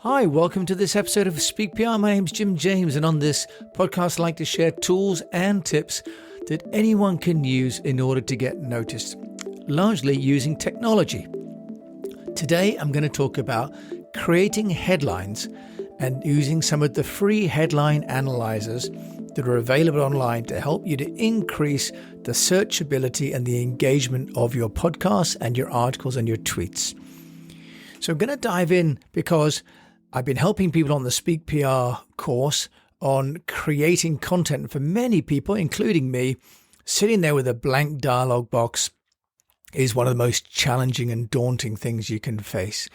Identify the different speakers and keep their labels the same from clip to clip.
Speaker 1: Hi, welcome to this episode of Speak PR. My name's Jim James, and on this podcast, I like to share tools and tips that anyone can use in order to get noticed, largely using technology. Today, I'm going to talk about creating headlines and using some of the free headline analyzers that are available online to help you to increase the searchability and the engagement of your podcasts and your articles and your tweets. So I'm going to dive in because I've been helping people on the Speak PR course on creating content for many people, including me. Sitting there with a blank dialogue box is one of the most challenging and daunting things you can face.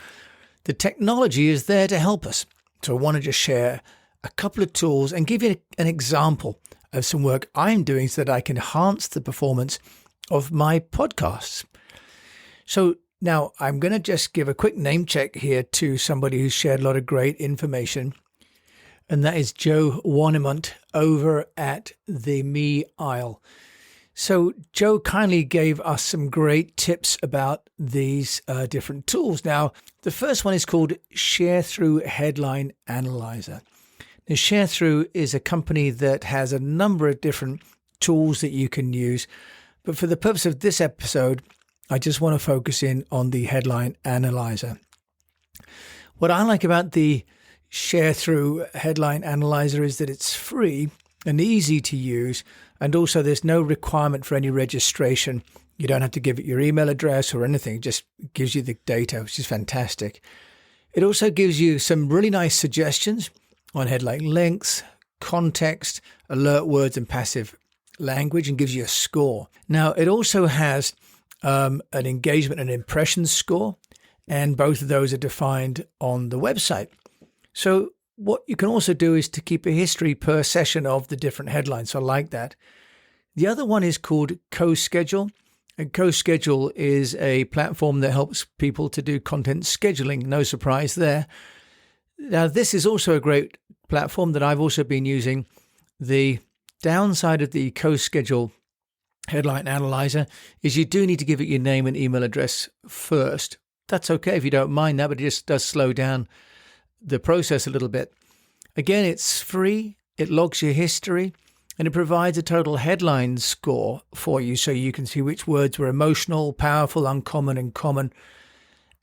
Speaker 1: The technology is there to help us. So I want to just share a couple of tools and give you an example of some work I'm doing so that I can enhance the performance of my podcasts. So now I'm going to just give a quick name check here to somebody who's shared a lot of great information. And that is Joe Wannemont over at the Me Isle. So Joe kindly gave us some great tips about these different tools. Now, the first one is called Sharethrough Headline Analyzer. Now, Sharethrough is a company that has a number of different tools that you can use. But for the purpose of this episode, I just want to focus in on the headline analyzer. What I like about the Sharethrough Headline Analyzer is that it's free and easy to use, and also there's no requirement for any registration. You don't have to give it your email address or anything. It just gives you the data, which is fantastic. It also gives you some really nice suggestions on headline lengths, context, alert words, and passive language, and gives you a score. Now, it also has an engagement and impression score, and both of those are defined on the website. So what you can also do is to keep a history per session of the different headlines. So I like that. The other one is called CoSchedule. And CoSchedule is a platform that helps people to do content scheduling. No surprise there. Now, this is also a great platform that I've also been using. The downside of the CoSchedule Headline Analyzer is you do need to give it your name and email address first. That's okay if you don't mind that, but it just does slow down the process a little bit. Again, it's free, it logs your history, and it provides a total headline score for you so you can see which words were emotional, powerful, uncommon, and common.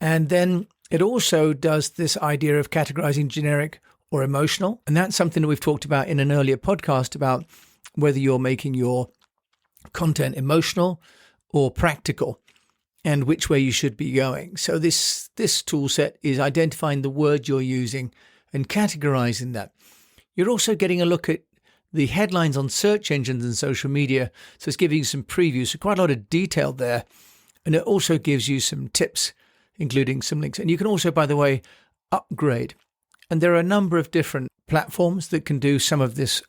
Speaker 1: And then it also does this idea of categorizing generic or emotional. And that's something that we've talked about in an earlier podcast about whether you're making your content emotional or practical, and which way you should be going. So this tool set is identifying the word you're using and categorizing that. You're also getting a look at the headlines on search engines and social media. So it's giving you some previews, so quite a lot of detail there. And it also gives you some tips, including some links. And you can also, by the way, upgrade. And there are a number of different platforms that can do some of this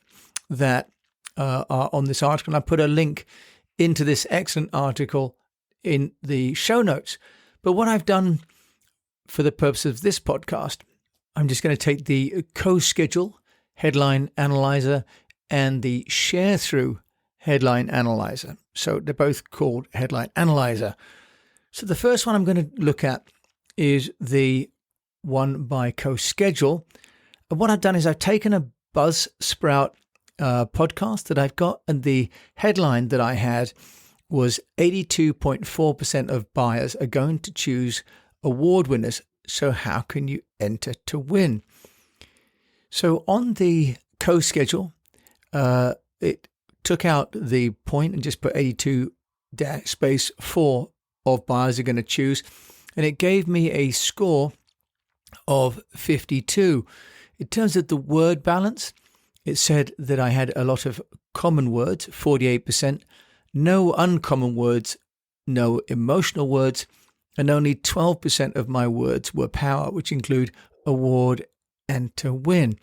Speaker 1: that are on this article. And I put a link into this excellent article in the show notes. But what I've done for the purpose of this podcast, I'm just going to take the CoSchedule Headline Analyzer and the Sharethrough Headline Analyzer. So they're both called Headline Analyzer. So the first one I'm going to look at is the one by CoSchedule. And what I've done is I've taken a Buzzsprout podcast that I've got, and the headline that I had was 82.4% of buyers are going to choose award winners. So how can you enter to win? So on the CoSchedule, it took out the point and just put 82-4 of buyers are going to choose. And it gave me a score of 52. In terms of the word balance, it said that I had a lot of common words, 48%, no uncommon words, no emotional words, and only 12% of my words were power, which include award and to win.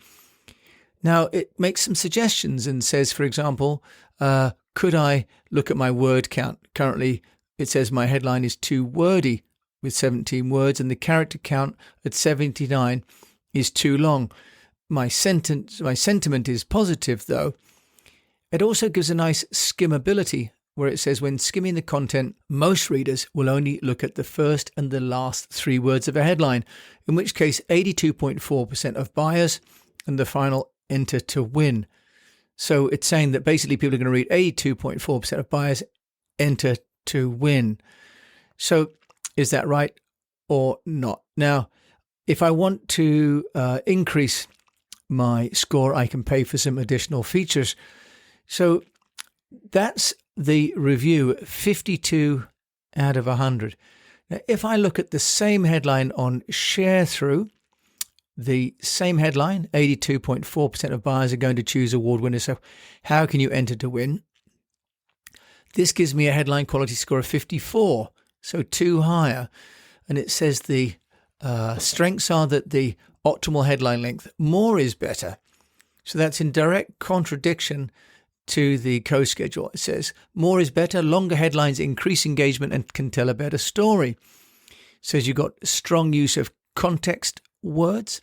Speaker 1: Now, it makes some suggestions and says, for example, could I look at my word count? Currently, it says my headline is too wordy with 17 words, and the character count at 79 is too long. My sentiment is positive, though. It also gives a nice skimmability where it says, when skimming the content, most readers will only look at the first and the last 3 words of a headline, in which case 82.4% of buyers and the final enter to win. So it's saying that basically people are going to read 82.4% of buyers enter to win. So is that right or not? Now, if I want to increase my score, I can pay for some additional features. So that's the review, 52 out of 100. Now, if I look at the same headline on Sharethrough, the same headline, 82.4% of buyers are going to choose award winners. So how can you enter to win? This gives me a headline quality score of 54, so 2 higher. And it says the strengths are that the optimal headline length, more is better. So that's in direct contradiction to the co-schedule. It says more is better, longer headlines increase engagement and can tell a better story. It says you've got strong use of context words,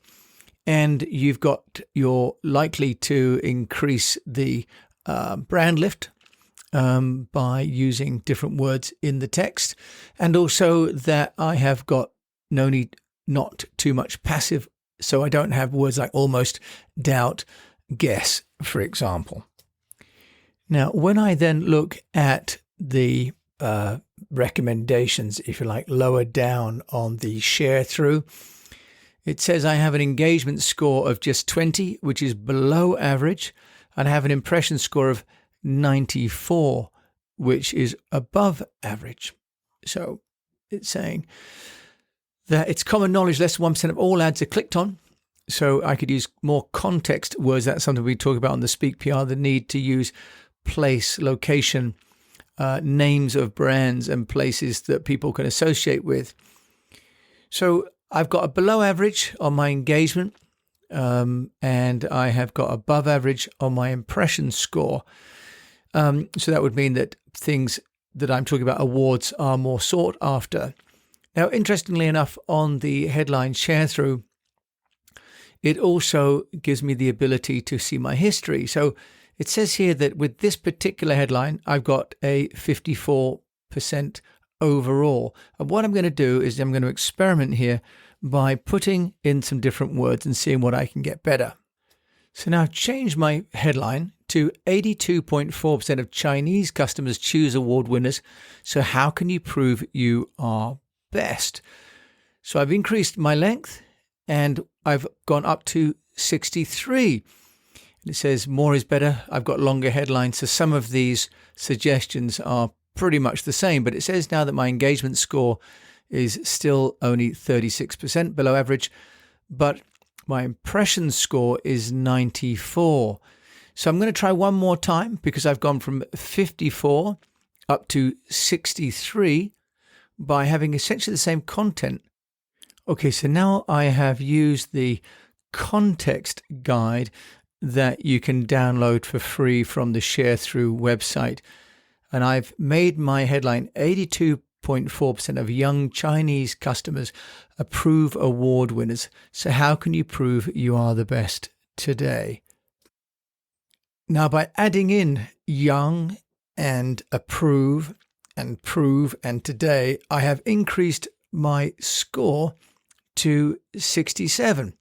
Speaker 1: and you're likely to increase the brand lift by using different words in the text, and also that I have got not too much passive, so I don't have words like almost, doubt, guess, for example. Now, when I then look at the recommendations, if you like, lower down on the Sharethrough, it says I have an engagement score of just 20, which is below average, and I have an impression score of 94, which is above average. So it's saying that it's common knowledge less than 1% of all ads are clicked on. So I could use more context words. That's something we talk about on the Speak PR, the need to use place, location, names of brands and places that people can associate with. So I've got a below average on my engagement, and I have got above average on my impression score. So that would mean that things that I'm talking about, awards, are more sought after. Now, interestingly enough, on the headline Sharethrough, it also gives me the ability to see my history. So it says here that with this particular headline, I've got a 54% overall. And what I'm going to do is I'm going to experiment here by putting in some different words and seeing what I can get better. So now I've changed my headline to 82.4% of Chinese customers choose award winners. So how can you prove you are best? So I've increased my length and I've gone up to 63. It says more is better. I've got longer headlines. So some of these suggestions are pretty much the same, but it says now that my engagement score is still only 36% below average, but my impression score is 94. So I'm going to try one more time because I've gone from 54 up to 63 by having essentially the same content. Okay, so now I have used the context guide that you can download for free from the Sharethrough website. And I've made my headline 82.4% of young Chinese customers approve award winners. So how can you prove you are the best today? Now, by adding in young and approve and prove and today, I have increased my score to 67.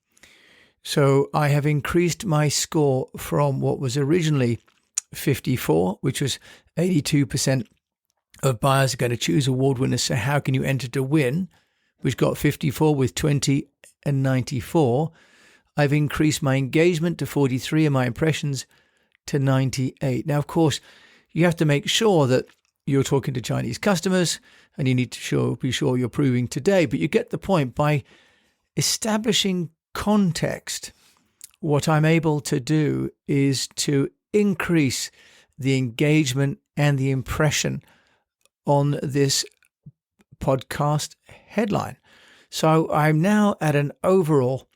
Speaker 1: So I have increased my score from what was originally 54, which was 82% of buyers are going to choose award winners. So how can you enter to win? Which got 54 with 20 and 94. I've increased my engagement to 43 and my impressions to 98. Now, of course, you have to make sure that you're talking to Chinese customers and you need to be sure you're proving today. But you get the point. By establishing context, what I'm able to do is to increase the engagement and the impression on this podcast headline. So I'm now at an overall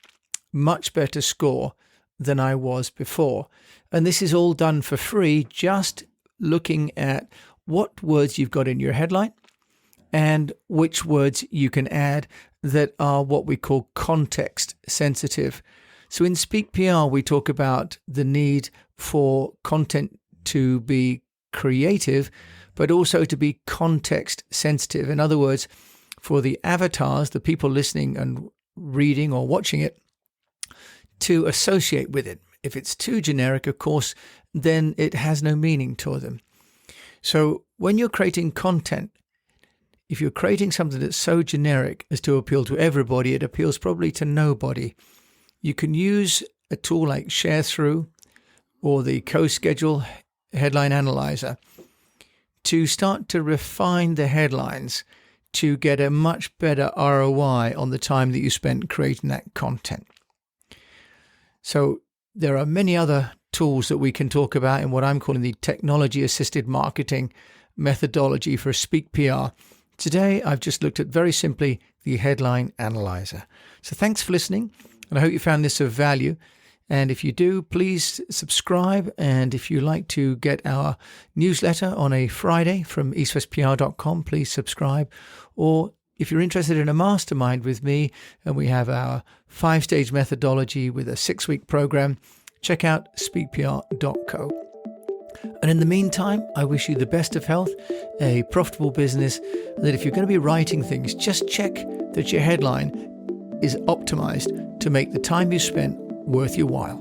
Speaker 1: much better score than I was before. And this is all done for free, just looking at what words you've got in your headline and which words you can add that are what we call context sensitive. So in Speak PR, we talk about the need for content to be creative, but also to be context sensitive. In other words, for the avatars, the people listening and reading or watching it, to associate with it. If it's too generic, of course, then it has no meaning to them. So when you're creating content, if you're creating something that's so generic as to appeal to everybody, it appeals probably to nobody. You can use a tool like Sharethrough or the co-schedule headline analyzer to start to refine the headlines to get a much better ROI on the time that you spent creating that content. So there are many other tools that we can talk about in what I'm calling the technology-assisted marketing methodology for Speak PR. Today, I've just looked at very simply the headline analyzer. So thanks for listening, and I hope you found this of value. And if you do, please subscribe. And if you like to get our newsletter on a Friday from eastwestpr.com, please subscribe. Or if you're interested in a mastermind with me, and we have our 5-stage methodology with a 6-week program, check out speakpr.co. And in the meantime, I wish you the best of health, a profitable business, and that if you're going to be writing things, just check that your headline is optimized to make the time you spent worth your while.